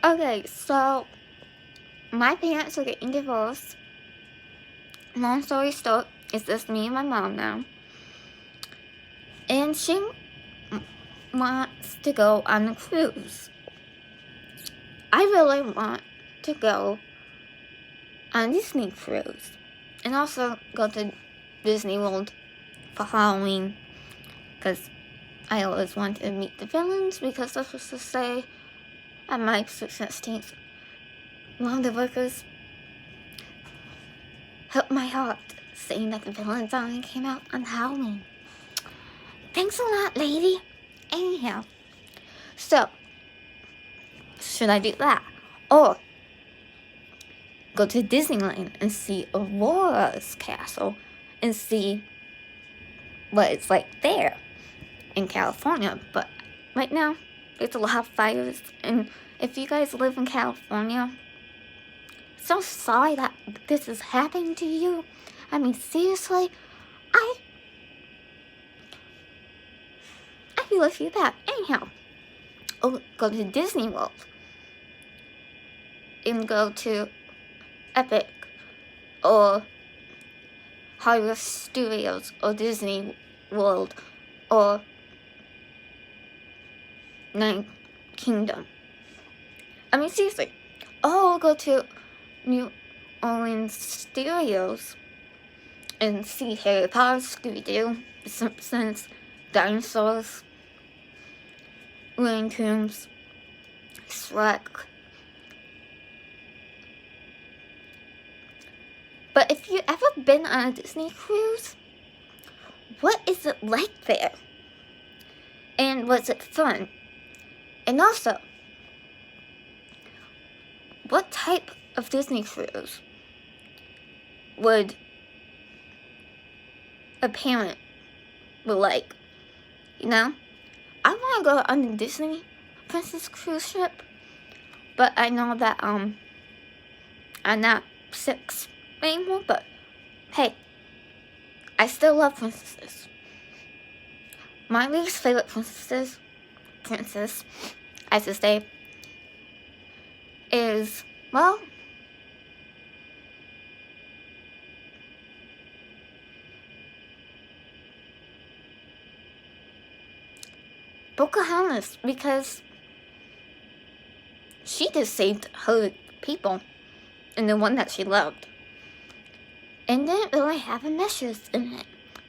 Okay, so my parents are getting divorced. Long story short, it's just me and my mom now. And she wants to go on a cruise. I really want to go on a Disney cruise. And also go to Disney World for Halloween. Because I always wanted to meet the villains, because this was to say at my 16th. One of the workers helped my heart, saying that the villain song came out on Halloween. Thanks a lot, lady. Anyhow, so, should I do that? Or go to Disneyland and see Aurora's castle and see what it's like there in California. But right now, there's a lot of fires, and if you guys live in California, so sorry that this is happening to you. I mean, seriously, I really feel bad. Anyhow, go to Disney World and go to Epic or Hollywood Studios or Disney World or Nine Kingdom. I mean, seriously. Or go to New Orleans Studios and see Harry Potter, Scooby-Doo, The Simpsons, dinosaurs, Looney Tunes, Shrek. But if you've ever been on a Disney cruise, what is it like there? And was it fun? And also, what type of Disney cruise would a parent would like? You know? I want to go on the Disney Princess cruise ship, but I know that I'm not 6 anymore, but hey, I still love princesses. My least favorite princess, I should say, is, well, Pocahontas, because she just saved her people and the one that she loved, and didn't really have a message in it,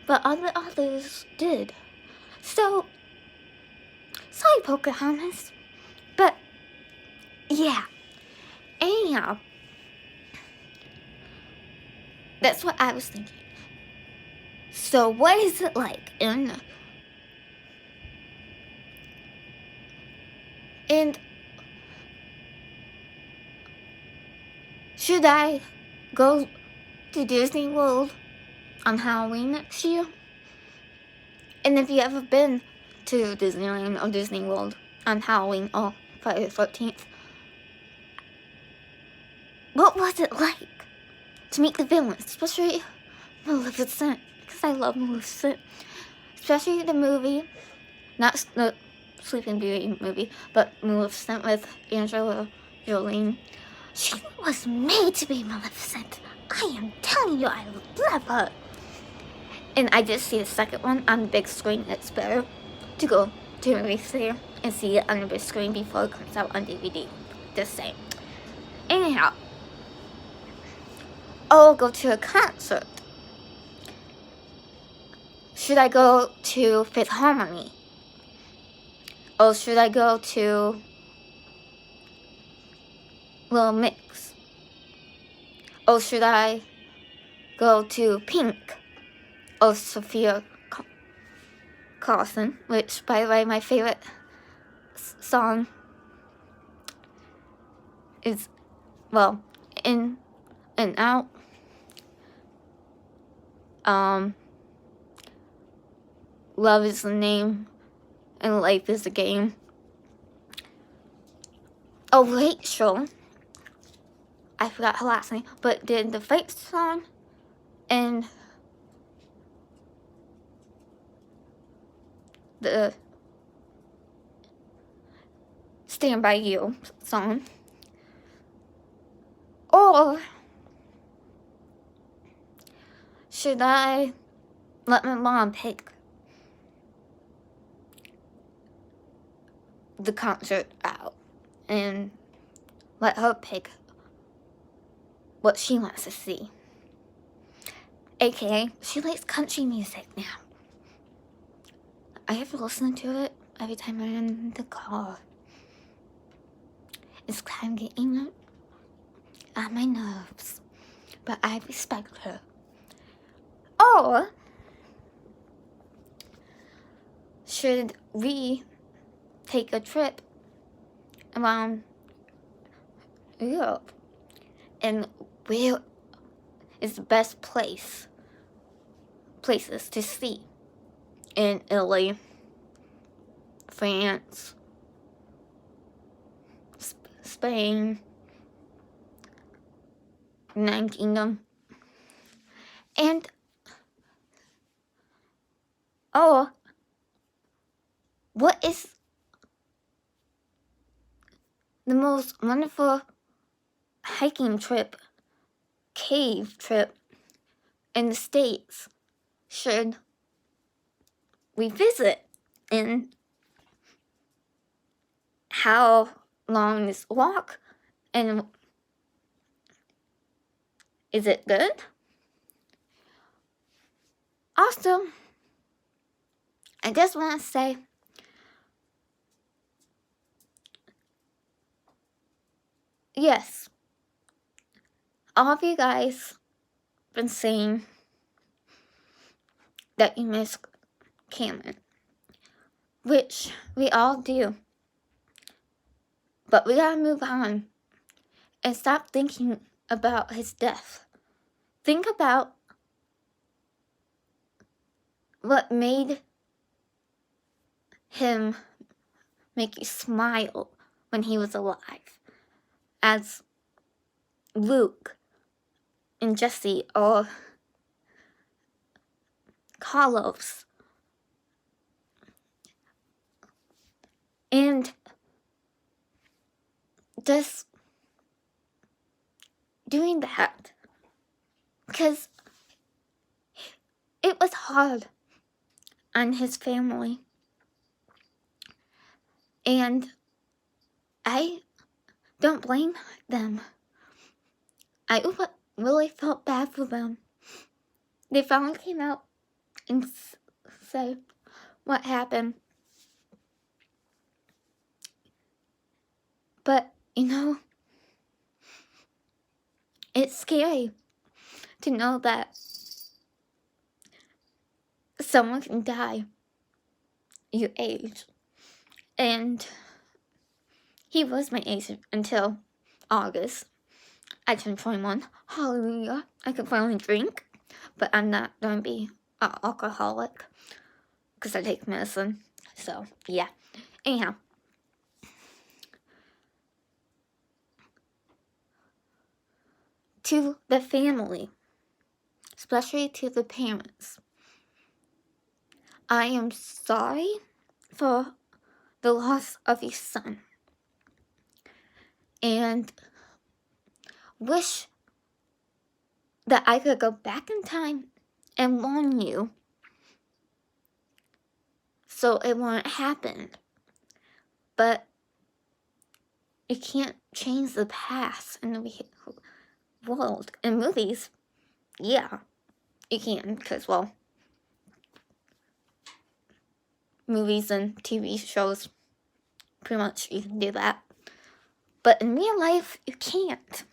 but other authors did. So, sorry, Pocahontas, but yeah. Anyhow, that's what I was thinking. So, what is it like in? And should I go to Disney World on Halloween next year? And if you ever been to Disneyland or Disney World on Halloween or Friday the 13th, what was it like to meet the villains, especially Maleficent, because I love Maleficent, especially the movie, not the Sleeping Beauty movie, but Maleficent with Angela Jolie. She was made to be Maleficent. I am telling you, I love her. And I did see the second one on the big screen. It's better to go to a movie theater and see it on the big screen before it comes out on DVD. Just saying. Anyhow, I'll go to a concert. Should I go to Fifth Harmony? Or should I go to Little Mix? Or should I go to Pink? Or Sophia Carson, which, by the way, my favorite song is, well, In and Out. Love is the name, and life is the game. Oh, Rachel, I forgot her last name, but did the fight song and the Stand By You song. Or should I let my mom pick the concert out and let her pick what she wants to see? AKA, she likes country music now. I have to listen to it every time I'm in the car. It's kind of getting on my nerves, but I respect her. Or should we take a trip around Europe? And where is the best places to see? In Italy, France, Spain, United Kingdom, and what is the most wonderful hiking trip, cave trip in the States should we visit? And how long is the walk? And is it good? Also, I just want to say, yes, all of you guys been saying that you miss Cameron, which we all do. But we gotta move on and stop thinking about his death. Think about what made him make you smile when he was alive, as Luke and Jesse or Carlos. And just doing that, because it was hard on his family, and I don't blame them. I really felt bad for them. They finally came out and said what happened. But, it's scary to know that someone can die your age. And he was my age until August. I turned 21. Hallelujah. I can finally drink. But I'm not going to be an alcoholic because I take medicine. So, yeah. Anyhow. To the family, especially to the parents, I am sorry for the loss of your son, and wish that I could go back in time and warn you so it won't happen. But you can't change the past in the world. In movies, yeah, you can, because, well, movies and TV shows, pretty much you can do that. But in real life, you can't.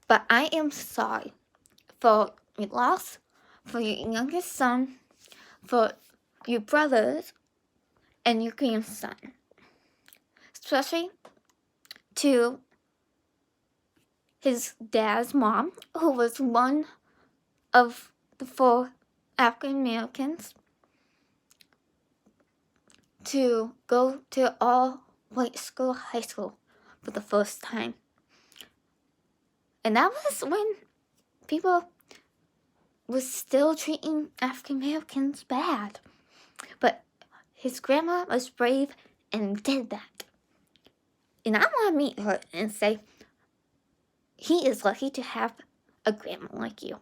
But I am sorry for your loss, for your youngest son, for your brothers, and your grandson. Especially to his dad's mom, who was one of the 4 African Americans to go to all-white school, high school, for the first time. And that was when people was still treating African Americans bad. But his grandma was brave and did that. And I want to meet her and say, he is lucky to have a grandma like you.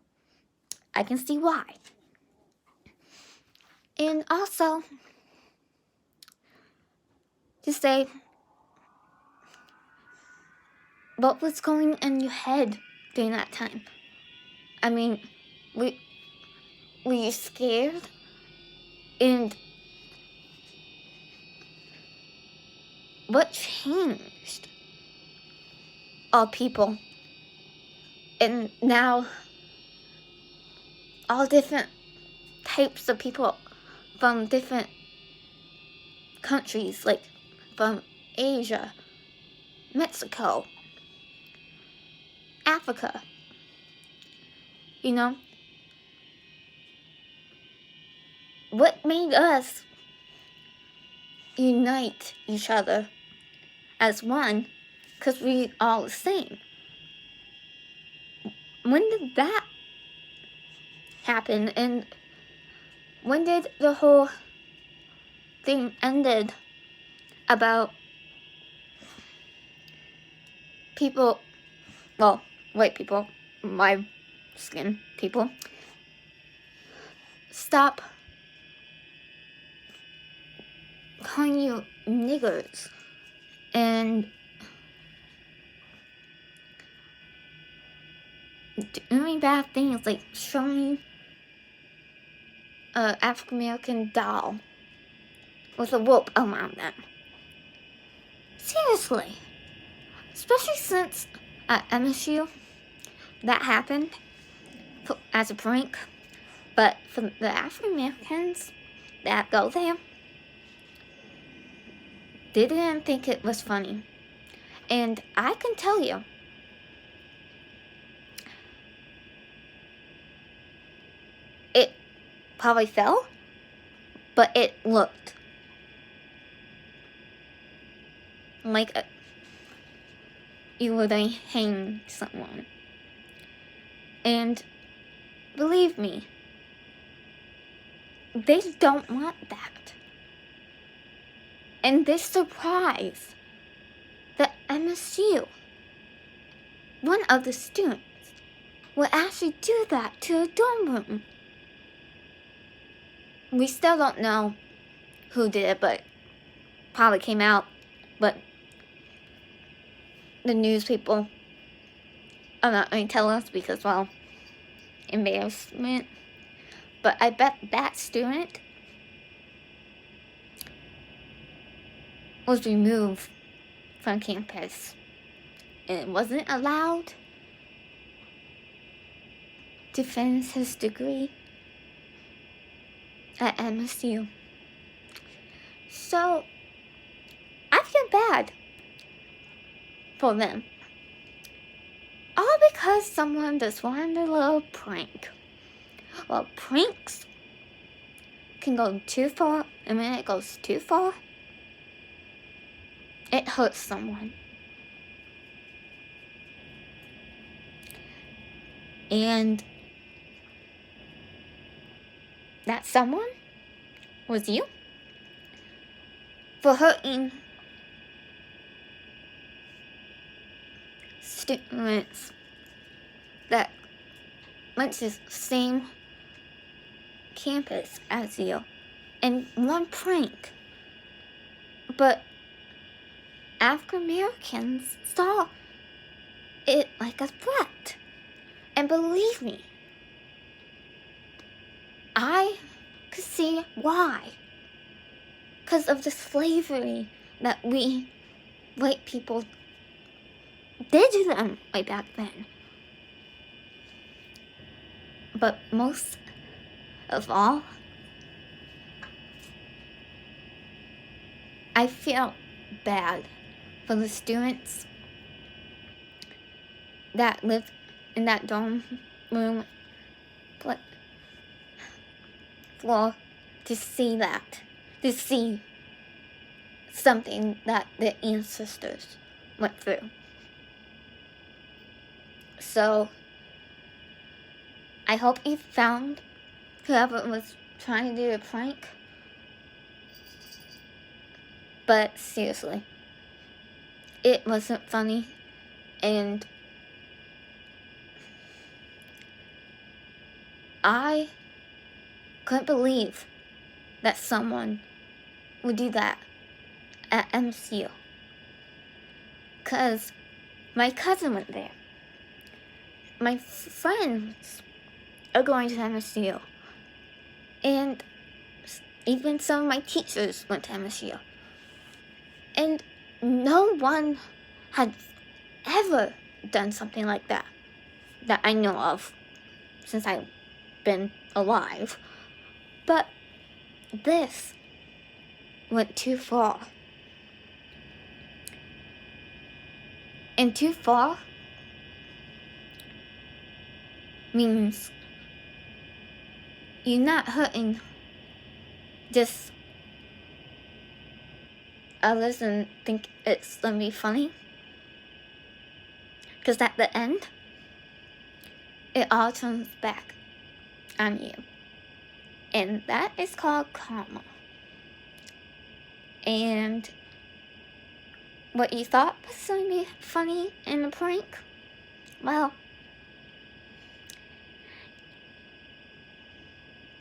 I can see why. And also, to say, what was going in your head during that time? I mean, were you scared? And what changed? All people. And now, all different types of people from different countries, like from Asia, Mexico, Africa. You know? What made us unite each other as one? Because we all the same. When did that happen? And when did the whole thing ended about people, well, white people, my skin people, stop calling you niggers and doing bad things like showing an African American doll with a rope around them? Seriously. Especially since at MSU that happened as a prank. But for the African Americans that go there, they didn't think it was funny. And I can tell you, it probably fell, but it looked like you would hang someone. And believe me, they don't want that. And they're surprised that MSU, one of the students, would actually do that to a dorm room. We still don't know who did it, but probably came out. But the news people are not going to tell us because, well, embarrassment. But I bet that student was removed from campus and wasn't allowed to finish his degree at MSU. So, I feel bad for them. All because someone just wanted a little prank. Well, pranks can go too far, and when it goes too far, it hurts someone. And that someone was you for hurting students that went to the same campus as you in one prank. But African Americans saw it like a threat. And believe me, I could see why. Because of the slavery that we white people did to them way back then. But most of all, I feel bad for the students that lived in that dorm room floor to see that, to see something that their ancestors went through. So, I hope you found whoever was trying to do a prank. But seriously, it wasn't funny, and I couldn't believe that someone would do that at MCU. Because my cousin went there. My friends are going to MSU. And even some of my teachers went to MSU. And no one had ever done something like that I know of since I've been alive. But this went too far. And too far means you're not hurting just others and think it's gonna be funny. Because at the end, it all turns back on you. And that is called karma. And what you thought was going to be funny in a prank, well,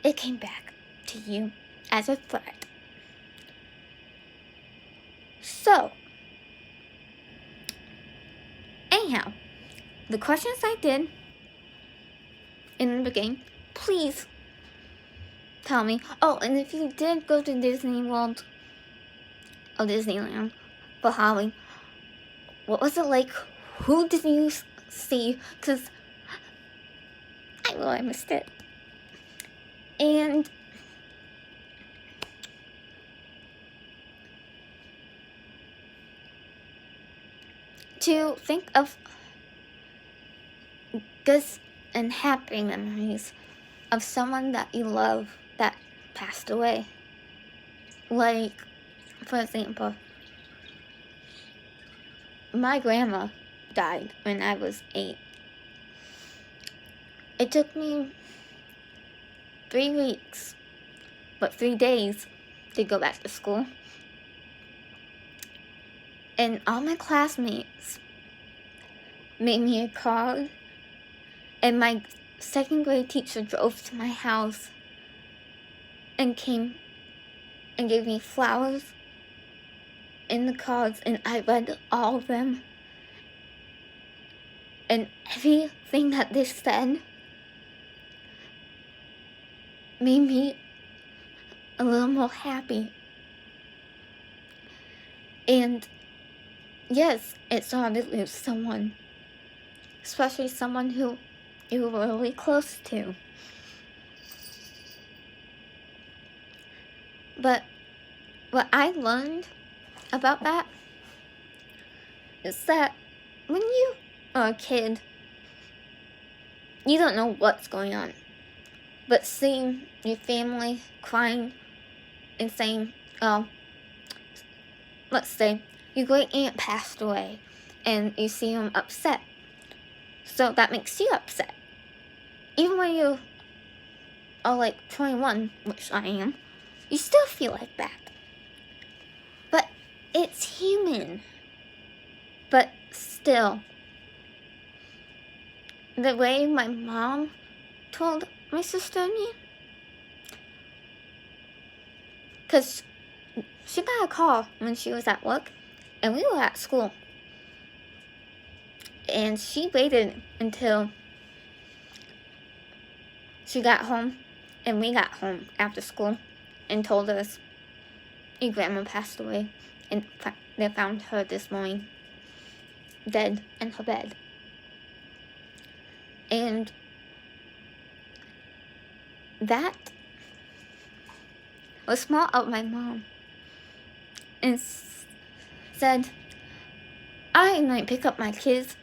it came back to you as a threat. So, anyhow, the questions I did in the beginning, please tell me. Oh, and if you did go to Disney World or Disneyland for Halloween, what was it like? Who did you see? Because I know I missed it. And to think of good and happy memories of someone that you love that passed away. Like, for example, my grandma died when I was 8. It took me 3 weeks, but 3 days to go back to school. And all my classmates made me a card, and my 2nd grade teacher drove to my house and came and gave me flowers in the cards, and I read all of them. And everything that they said made me a little more happy. And yes, it's hard to lose someone, especially someone who you were really close to. But what I learned about that is that when you are a kid, you don't know what's going on. But seeing your family crying and saying, let's say your great aunt passed away and you see them upset. So that makes you upset. Even when you are like 21, which I am, you still feel like that. But it's human. But still, the way my mom told my sister and me, because she got a call when she was at work and we were at school, and she waited until she got home and we got home after school and told us your grandma passed away, and they found her this morning dead in her bed. And that was smart of my mom, and said I might pick up my kids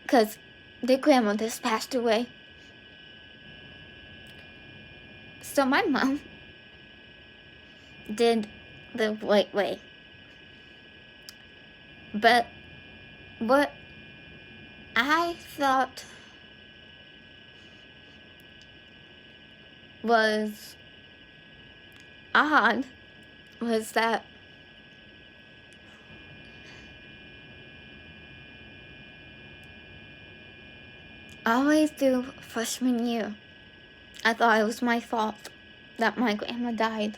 because their grandma just passed away. So my mom did the right way. But what I thought was odd was that always through freshman year, I thought it was my fault that my grandma died.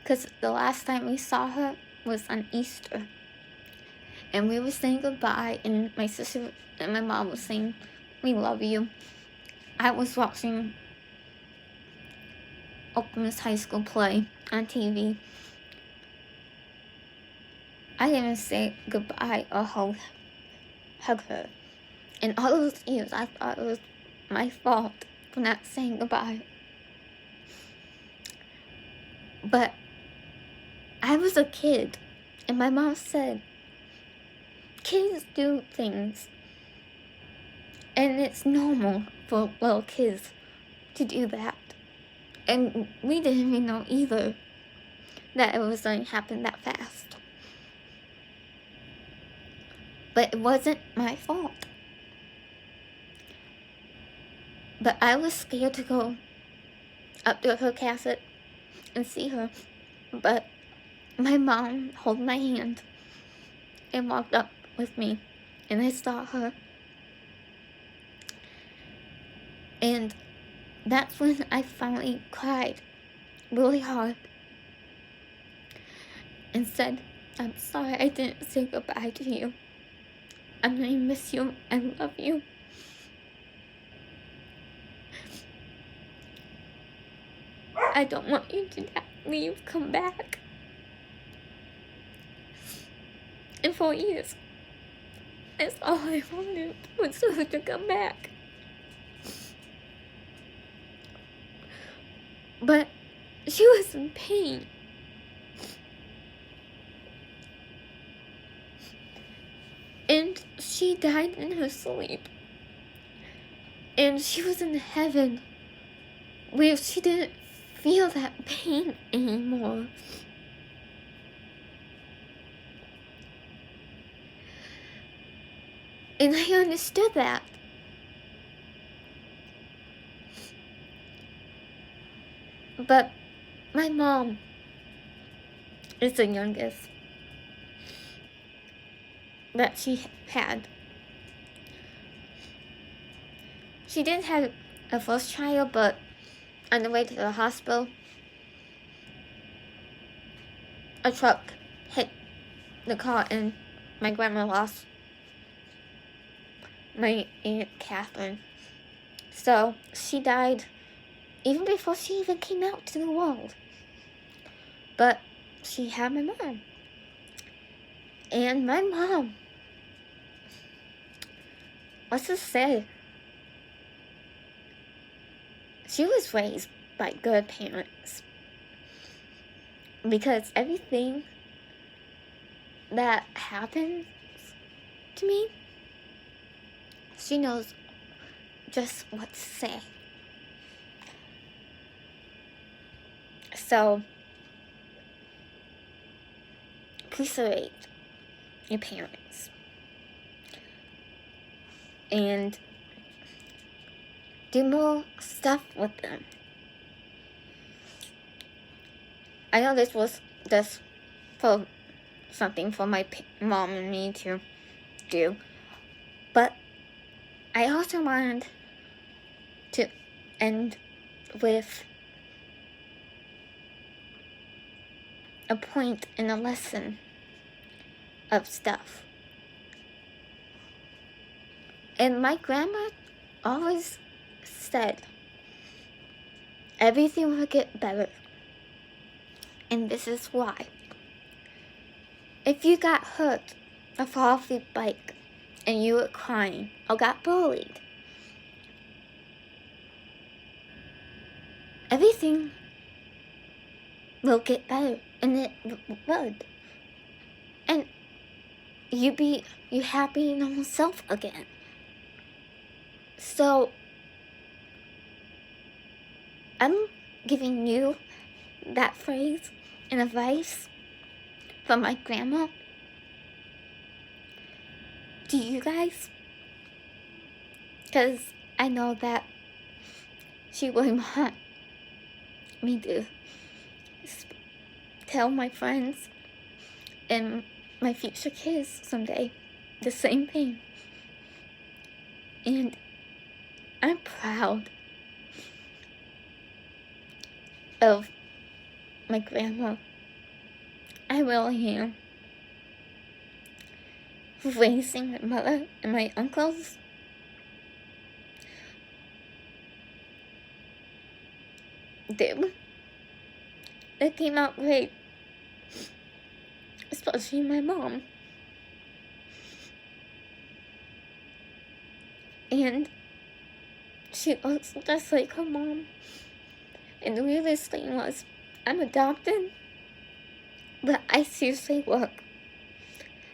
Because the last time we saw her was on Easter. And we were saying goodbye, and my sister and my mom was saying, "We love you." I was watching Okemos High School play on TV. I didn't say goodbye or hug her. And all those years, I thought it was my fault for not saying goodbye. But I was a kid, and my mom said, kids do things, and it's normal for little kids to do that. And we didn't even know either that it was going to happen that fast. But it wasn't my fault. But I was scared to go up to her casket and see her. But my mom held my hand and walked up with me, and I saw her. And that's when I finally cried really hard and said, "I'm sorry I didn't say goodbye to you. I'm gonna miss you. I love you." I don't want you to leave, come back. And for years, that's all I wanted, was her to come back. But she was in pain. And she died in her sleep. And she was in heaven, where she didn't feel that pain anymore. And I understood that. But my mom is the youngest that she had. She did have a first child, but on the way to the hospital, a truck hit the car and my grandma lost my Aunt Catherine. So she died even before she even came out to the world. But she had my mom. And my mom, let's just say, she was raised by good parents. Because everything that happens to me, she knows just what to say. So, appreciate your parents. And do more stuff with them. I know this was just for something for my mom and me to do, but I also wanted to end with a point and a lesson of stuff. And my grandma always said everything will get better. And this is why. If you got hurt or fall off your bike and you were crying or got bullied, everything will get better, and it would. And you be your happy normal self again. So I'm giving you that phrase and advice from my grandma to you guys, because I know that she would want me to tell my friends and my future kids someday the same thing. And I'm proud of my grandma. I really am. Raising my mother and my uncles. It came out great. Especially my mom. And she looks just like her mom. And the weirdest thing was, I'm adopted, but I seriously look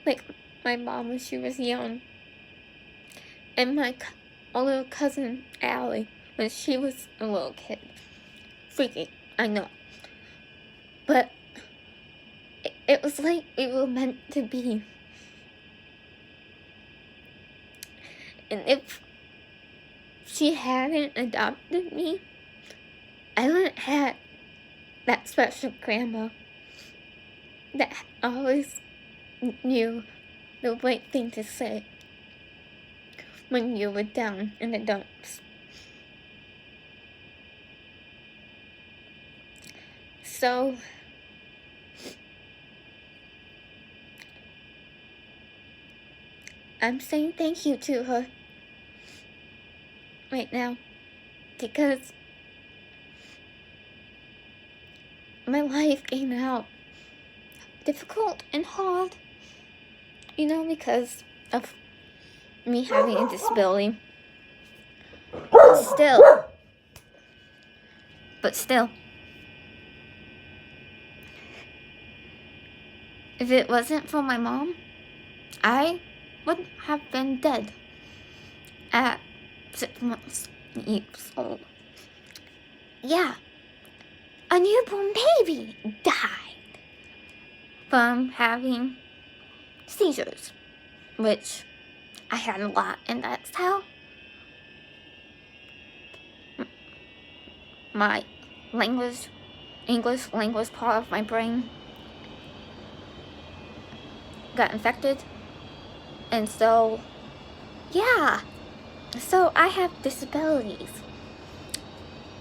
like my mom when she was young. And my older cousin, Allie, when she was a little kid. Freaky, I know. But it was like we were meant to be. And if she hadn't adopted me, I wouldn't have that special grandma that always knew the right thing to say when you were down in the dumps. So, I'm saying thank you to her right now, because my life came out difficult and hard, you know, because of me having a disability. But still, if it wasn't for my mom, I would have been dead at 6 months years old. Yeah, a newborn baby died from having seizures, which I had a lot, and that's how my English language part of my brain got infected. And so, yeah, so I have disabilities.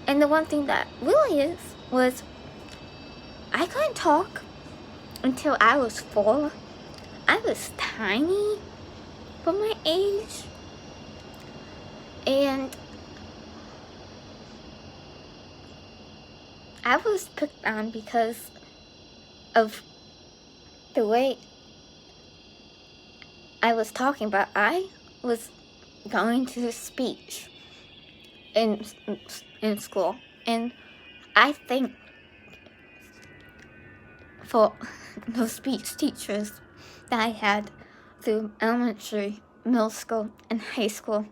And the one thing that really was I couldn't talk until I was 4. I was tiny for my age. And I was picked on because of the way I was talking about. I was going to speech in school, and I think for those speech teachers that I had through elementary, middle school, and high school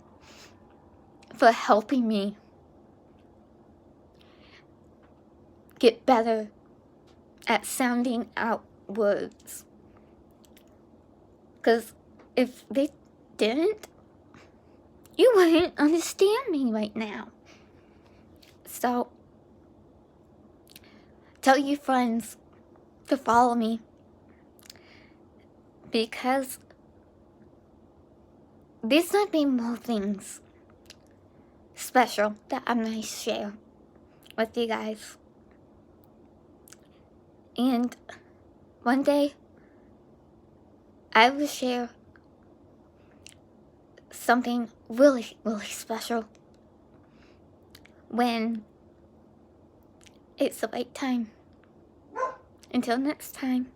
for helping me get better at sounding out words. Because if they didn't, you wouldn't understand me right now. So, tell your friends to follow me, because there's gonna be more things special that I'm gonna share with you guys. And one day, I will share something really, really special when it's the right time. Until next time.